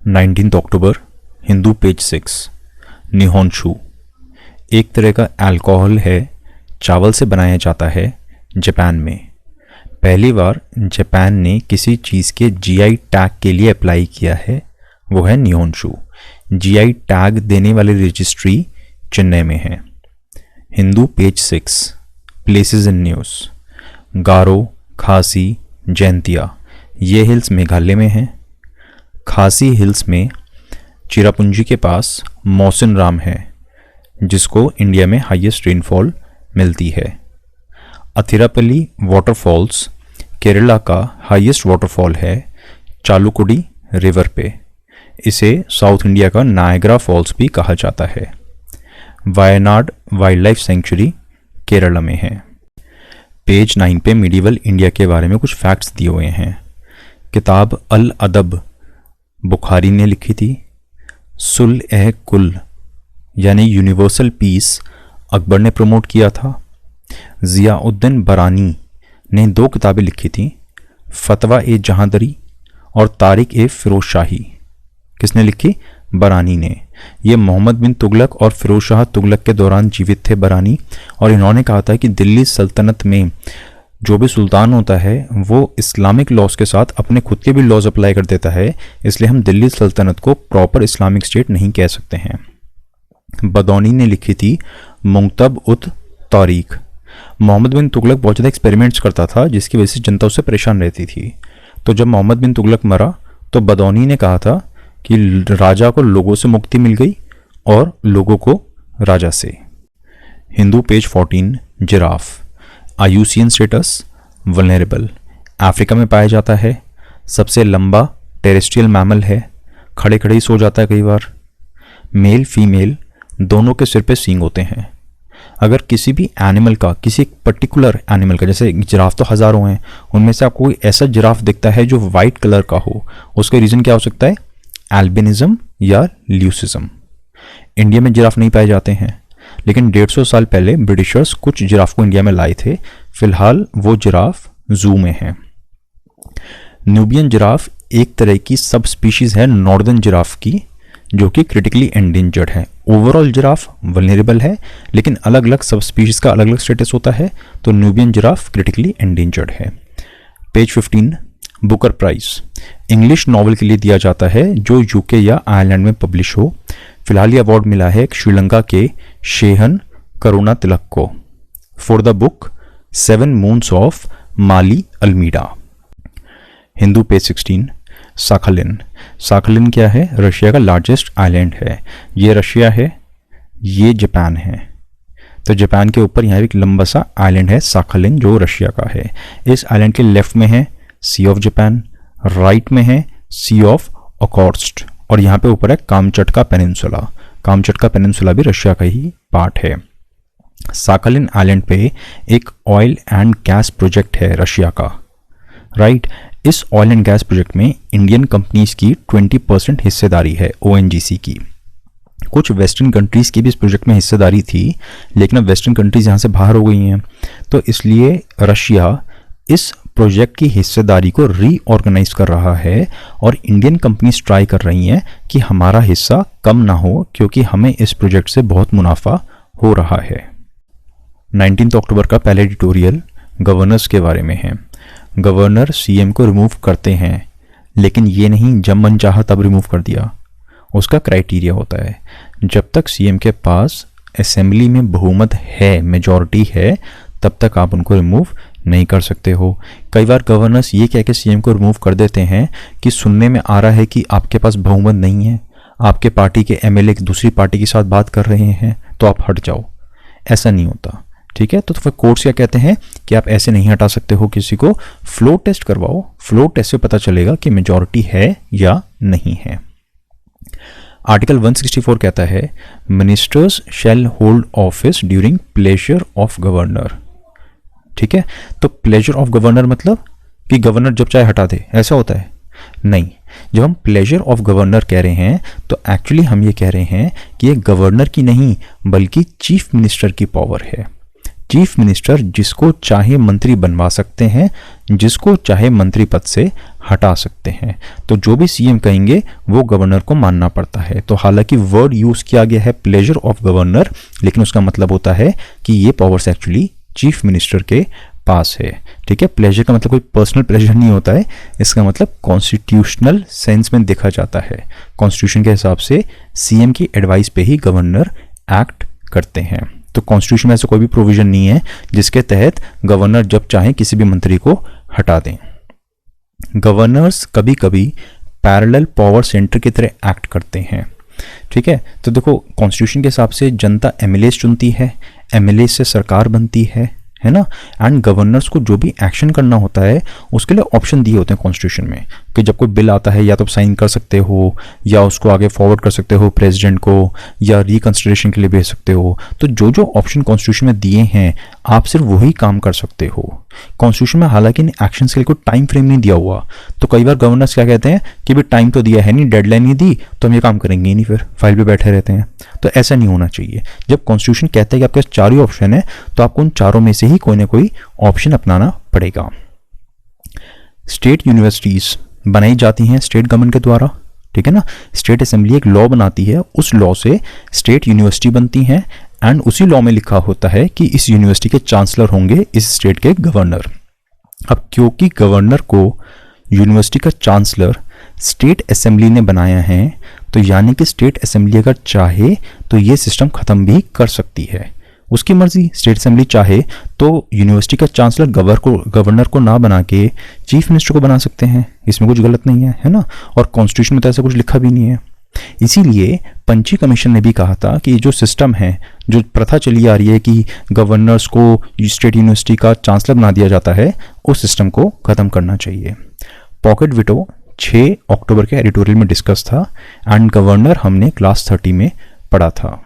19 अक्टूबर, Hindu page 6। निहोंशु एक तरह का अल्कोहल है, चावल से बनाया जाता है। जापान में पहली बार जापान ने किसी चीज़ के जीआई टैग के लिए अप्लाई किया है, वो है निहोंशु। जीआई टैग देने वाली रजिस्ट्री चेन्नई में है। Hindu page 6। Places in news. Garo, Khasi, Jaintia ये हिल्स मेघालय में हैं। खासी हिल्स में चिरापुंजी के पास मौसिन राम है, जिसको इंडिया में हाईएस्ट रेनफॉल मिलती है। अथिरापल्ली वाटरफॉल्स केरला का हाईएस्ट वाटरफॉल है चालुकुडी रिवर पे। इसे साउथ इंडिया का नायग्रा फॉल्स भी कहा जाता है। Wayanad wild life sanctuary Kerala में है। पेज 9 पे मिडिवल इंडिया के बारे में कुछ फैक्ट्स दिए हुए हैं। किताब अल अदब बुखारी ने लिखी थी। सुल ए कुल यानी यूनिवर्सल पीस अकबर ने प्रमोट किया था। ज़ियाउद्दीन बरानी ने 2 किताबें लिखी थीं, फतवा ए जहांदरी और तारिक ए फिरोज शाही। किसने लिखी? बरानी ने। ये मोहम्मद बिन तुगलक और फिरोज शाह तुगलक के दौरान जीवित थे बरानी, और इन्होंने कहा था कि दिल्ली सल्तनत में जो भी सुल्तान होता है वो इस्लामिक लॉज के साथ अपने खुद के भी लॉज अप्लाई कर देता है, इसलिए हम दिल्ली सल्तनत को प्रॉपर इस्लामिक स्टेट नहीं कह सकते हैं। बदौनी ने लिखी थी मुंतब उत तारीख। मोहम्मद बिन तुगलक बहुत ज़्यादा एक्सपेरिमेंट्स करता था, जिसकी वजह से जनता उससे परेशान रहती थी। तो जब मोहम्मद बिन तुगलक मरा तो बदौनी ने कहा था कि राजा को लोगों से मुक्ति मिल गई और लोगों को राजा से। Hindu page 14। Giraffe आयुसियन status vulnerable, Africa में पाया जाता है। सबसे लंबा टेरेस्ट्रियल मैमल है, खड़े खड़े ही सो जाता है कई बार। मेल फीमेल दोनों के सिर पे सींग होते हैं। अगर किसी भी एनिमल का, किसी पर्टिकुलर एनिमल का, जैसे जिराफ तो हज़ारों हैं, उनमें से आपको कोई ऐसा जिराफ दिखता है जो वाइट कलर का हो, उसका रीज़न क्या हो सकता है? एल्बिनिज्म या ल्यूसिज्म। इंडिया में जिराफ नहीं पाए जाते हैं, लेकिन 150 साल पहले ब्रिटिशर्स कुछ जिराफ को इंडिया में लाए थे। फिलहाल वो जिराफ जू में है। न्यूबियन जिराफ एक तरह की सब स्पीशीज है नॉर्दर्न जिराफ की, जो कि क्रिटिकली एंडेंजर्ड है। ओवरऑल जिराफ वल्नरेबल है, लेकिन अलग अलग सब स्पीशीज का अलग अलग स्टेटस होता है। तो न्यूबियन जिराफ क्रिटिकली एंडेंजर्ड है। Page 15। Booker prize English novel के लिए दिया जाता है जो यूके या आयरलैंड में पब्लिश हो। फिलहाल ये अवार्ड मिला है श्रीलंका के शेहन करुणा तिलक को for the book 7 moons of Mali Almeida. Hindu page 16। साखालिन। साखालिन क्या है? रशिया का लार्जेस्ट आइलैंड है। ये रशिया है, ये जापान है। तो जापान के ऊपर यहाँ एक लंबा सा आइलैंड है साखालिन, जो रशिया का है। इस आइलैंड के लेफ्ट में है सी ऑफ जापान, राइट में है सी ऑफ ओखोत्स्क, और यहाँ पे ऊपर है कामचटका पेनिनसुला। कामचटका पेनिनसुला भी रशिया का ही पार्ट है। साखालिन आइलैंड पे एक ऑयल एंड गैस प्रोजेक्ट है रशिया का, राइट। इस ऑयल एंड गैस प्रोजेक्ट में इंडियन कंपनीज की 20% हिस्सेदारी है, ओएनजीसी की। कुछ वेस्टर्न कंट्रीज़ की भी इस प्रोजेक्ट में हिस्सेदारी थी, लेकिन अब वेस्टर्न कंट्रीज़ यहाँ से बाहर हो गई हैं, तो इसलिए रशिया इस प्रोजेक्ट की हिस्सेदारी को रीऑर्गेनाइज कर रहा है, और इंडियन कंपनीज ट्राई कर रही हैं कि हमारा हिस्सा कम ना हो, क्योंकि हमें इस प्रोजेक्ट से बहुत मुनाफा हो रहा है। 19 अक्टूबर का पहला एडिटोरियल गवर्नर्स के बारे में है। गवर्नर सीएम को रिमूव करते हैं, लेकिन ये नहीं जब मन चाहा तब रिमूव कर दिया। उसका क्राइटेरिया होता है, जब तक सीएम के पास असेंबली में बहुमत है, मेजॉरिटी है, तब तक आप उनको रिमूव नहीं कर सकते हो। कई बार गवर्नर्स ये कह के सीएम को रिमूव कर देते हैं कि सुनने में आ रहा है कि आपके पास बहुमत नहीं है, आपके पार्टी के एमएलए दूसरी पार्टी के साथ बात कर रहे हैं, तो आप हट जाओ। ऐसा नहीं होता, ठीक है। तो फिर कोर्ट्स क्या कहते हैं कि आप ऐसे नहीं हटा सकते हो किसी को, फ्लोर टेस्ट करवाओ। फ्लोर टेस्ट से पता चलेगा कि मेजॉरिटी है या नहीं है। आर्टिकल 164 कहता है ministers shall hold office during pleasure of governor, ठीक है। तो प्लेजर ऑफ गवर्नर मतलब कि गवर्नर जब चाहे हटा दे, ऐसा होता है? नहीं। जब हम प्लेजर ऑफ गवर्नर कह रहे हैं तो एक्चुअली हम ये कह रहे हैं कि ये गवर्नर की नहीं बल्कि चीफ मिनिस्टर की पावर है। चीफ मिनिस्टर जिसको चाहे मंत्री बनवा सकते हैं, जिसको चाहे मंत्री पद से हटा सकते हैं। तो जो भी सीएम कहेंगे वो गवर्नर को मानना पड़ता है। तो हालांकि वर्ड यूज किया गया है प्लेजर ऑफ गवर्नर, लेकिन उसका मतलब होता है कि ये पावर्स एक्चुअली चीफ मिनिस्टर के पास है। ठीक है, प्लेजर का मतलब कोई पर्सनल प्लेजर नहीं होता है, इसका मतलब कॉन्स्टिट्यूशनल सेंस में देखा जाता है। कॉन्स्टिट्यूशन के हिसाब से सीएम की एडवाइस पे ही गवर्नर एक्ट करते हैं। तो कॉन्स्टिट्यूशन में ऐसा कोई भी प्रोविजन नहीं है जिसके तहत गवर्नर जब चाहे किसी भी मंत्री को हटा दें। गवर्नर्स कभी कभी पैरेलल पावर सेंटर की तरह एक्ट करते हैं। ठीक है, तो देखो कॉन्स्टिट्यूशन के हिसाब से जनता एमएलए चुनती है, एमएलए से सरकार बनती है ना। एंड गवर्नर्स को जो भी एक्शन करना होता है उसके लिए ऑप्शन दिए होते हैं कॉन्स्टिट्यूशन में कि जब कोई बिल आता है या तो साइन कर सकते हो या उसको आगे फॉरवर्ड कर सकते हो प्रेसिडेंट को या रिकंसिडरेशन के लिए भेज सकते हो। तो जो जो ऑप्शन कॉन्स्टिट्यूशन में दिए हैं आप सिर्फ वही काम कर सकते हो। कॉन्स्टिट्यूशन में हालांकि इन एक्शंस के लिए कोई टाइम फ्रेम नहीं दिया हुआ, तो कई बार गवर्नर्स क्या कहते हैं कि भाई टाइम तो दिया है नहीं, डेडलाइन नहीं दी तो हम ये काम करेंगे ही नहीं, फिर फाइल पे बैठे रहते हैं। तो ऐसा नहीं होना चाहिए। जब कॉन्स्टिट्यूशन कहता है कि आपके पास चार ही ऑप्शन है तो आपको उन चारों में से ही कोई ना कोई ऑप्शन अपनाना पड़ेगा। स्टेट यूनिवर्सिटीज बनाई जाती हैं स्टेट गवर्नमेंट के द्वारा। ठीक है ना, स्टेट असेंबली एक लॉ बनाती है, उस लॉ से स्टेट यूनिवर्सिटी बनती हैं एंड उसी लॉ में लिखा होता है कि इस यूनिवर्सिटी के चांसलर होंगे इस स्टेट के गवर्नर। अब क्योंकि गवर्नर को यूनिवर्सिटी का चांसलर स्टेट असेंबली ने बनाया है, तो यानी कि स्टेट असेंबली अगर चाहे तो ये सिस्टम खत्म भी कर सकती है, उसकी मर्जी। स्टेट असेंबली चाहे तो यूनिवर्सिटी का चांसलर गवर्नर को ना बना के चीफ मिनिस्टर को बना सकते हैं, इसमें कुछ गलत नहीं है ना। और कॉन्स्टिट्यूशन में तो ऐसा कुछ लिखा भी नहीं है। इसीलिए पंची कमीशन ने भी कहा था कि जो सिस्टम है, जो प्रथा चली आ रही है कि गवर्नर्स को स्टेट यूनिवर्सिटी का चांसलर बना दिया जाता है, उस सिस्टम को खत्म करना चाहिए। पॉकेट विटो 6 अक्टूबर के एडिटोरियल में डिस्कस था एंड गवर्नर हमने क्लास 30 में पढ़ा था।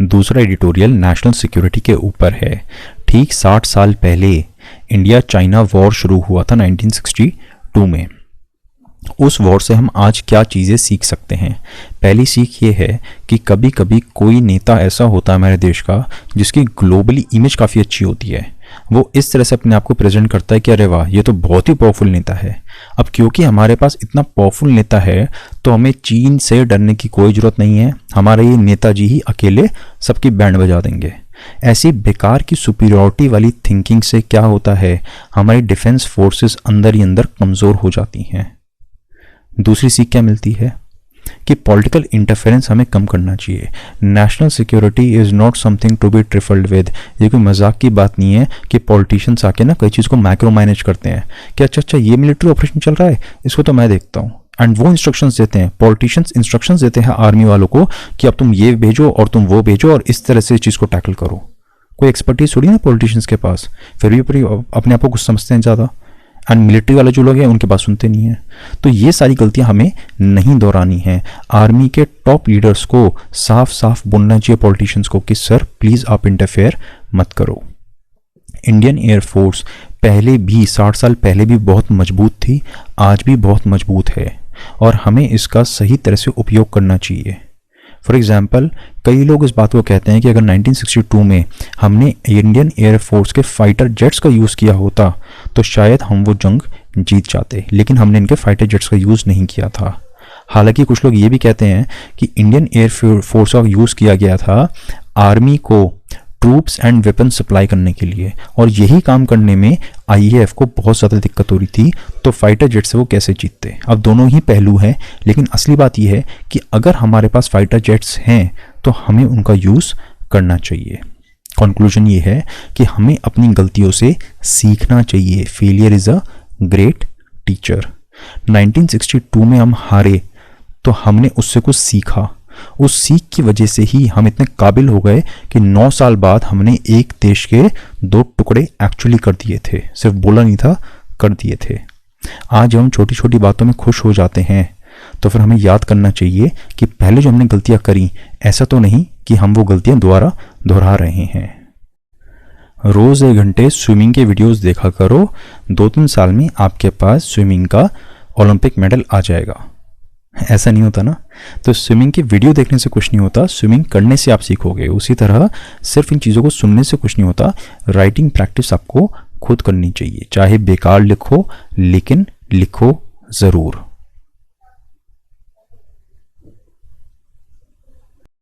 दूसरा एडिटोरियल नेशनल सिक्योरिटी के ऊपर है। ठीक 60 साल पहले इंडिया चाइना वॉर शुरू हुआ था 1962 में। उस वॉर से हम आज क्या चीज़ें सीख सकते हैं? पहली सीख ये है कि कभी कभी कोई नेता ऐसा होता है हमारे देश का जिसकी ग्लोबली इमेज काफ़ी अच्छी होती है, वो इस तरह से अपने आप को प्रेजेंट करता है कि अरे वाह ये तो बहुत ही पावरफुल नेता है। अब क्योंकि हमारे पास इतना पावरफुल नेता है तो हमें चीन से डरने की कोई ज़रूरत नहीं है, हमारे ये नेताजी ही अकेले सबकी बैंड बजा देंगे। ऐसी बेकार की सुपीरियरिटी वाली थिंकिंग से क्या होता है, हमारी डिफेंस फोर्सेस अंदर ही अंदर कमज़ोर हो जाती हैं। दूसरी सीख क्या मिलती है कि पॉलिटिकल इंटरफेरेंस हमें कम करना चाहिए। National security is not something to be trifled with. ये कोई मजाक की बात नहीं है कि पॉलिटिशियंस आके ना कई चीज़ को माइक्रो मैनेज करते हैं कि अच्छा ये मिलिट्री ऑपरेशन चल रहा है, इसको तो मैं देखता हूँ। एंड वो इंस्ट्रक्शंस देते हैं, पॉलिटिशियंस इंस्ट्रक्शंस देते हैं आर्मी वालों को कि अब तुम ये भेजो और तुम वो भेजो और इस तरह से इस चीज़ को टैकल करो। कोई एक्सपर्टीज थोड़ी ना पॉलिटिशियंस के पास, फिर भी अपने आप को कुछ समझते हैं ज़्यादा। एंड मिलिट्री वाले जो लोग हैं उनके पास सुनते नहीं हैं। तो ये सारी गलतियां हमें नहीं दोहरानी है। आर्मी के टॉप लीडर्स को साफ साफ बोलना चाहिए पॉलिटिशियंस को कि सर प्लीज़ आप इंटरफेयर मत करो। इंडियन एयरफोर्स पहले भी 60 साल पहले भी बहुत मजबूत थी, आज भी बहुत मजबूत है और हमें इसका सही तरह से उपयोग करना चाहिए। फॉर एग्जाम्पल, कई लोग इस बात को कहते हैं कि अगर 1962 में हमने इंडियन एयरफोर्स के फाइटर जेट्स का यूज़ किया होता तो शायद हम वो जंग जीत जाते, लेकिन हमने इनके फाइटर जेट्स का यूज़ नहीं किया था। हालांकि कुछ लोग ये भी कहते हैं कि इंडियन एयरफोर्स का यूज़ किया गया था आर्मी को ट्रूप्स एंड वेपन सप्लाई करने के लिए, और यही काम करने में आईएएफ को बहुत ज़्यादा दिक्कत हो रही थी, तो फाइटर जेट से वो कैसे जीतते। अब दोनों ही पहलू हैं, लेकिन असली बात यह है कि अगर हमारे पास फाइटर जेट्स हैं तो हमें उनका यूज़ करना चाहिए। कंक्लूजन ये है कि हमें अपनी गलतियों से सीखना चाहिए। Failure is a great teacher. 1962 में हम हारे तो हमने उससे कुछ सीखा, उस सीख की वजह से ही हम इतने काबिल हो गए कि 9 साल बाद हमने एक देश के 2 टुकड़े एक्चुअली कर दिए थे, सिर्फ बोला नहीं था, कर दिए थे। आज हम छोटी छोटी बातों में खुश हो जाते हैं, तो फिर हमें याद करना चाहिए कि पहले जो हमने गलतियां करी, ऐसा तो नहीं कि हम वो गलतियां दोबारा दोहरा रहे हैं। रोज़ 1 घंटे स्विमिंग के वीडियोस देखा करो, 2-3 साल में आपके पास स्विमिंग का ओलंपिक मेडल आ जाएगा, ऐसा नहीं होता ना। तो स्विमिंग की वीडियो देखने से कुछ नहीं होता, स्विमिंग करने से आप सीखोगे। उसी तरह सिर्फ इन चीज़ों को सुनने से कुछ नहीं होता, राइटिंग प्रैक्टिस आपको खुद करनी चाहिए। चाहे बेकार लिखो, लेकिन लिखो ज़रूर।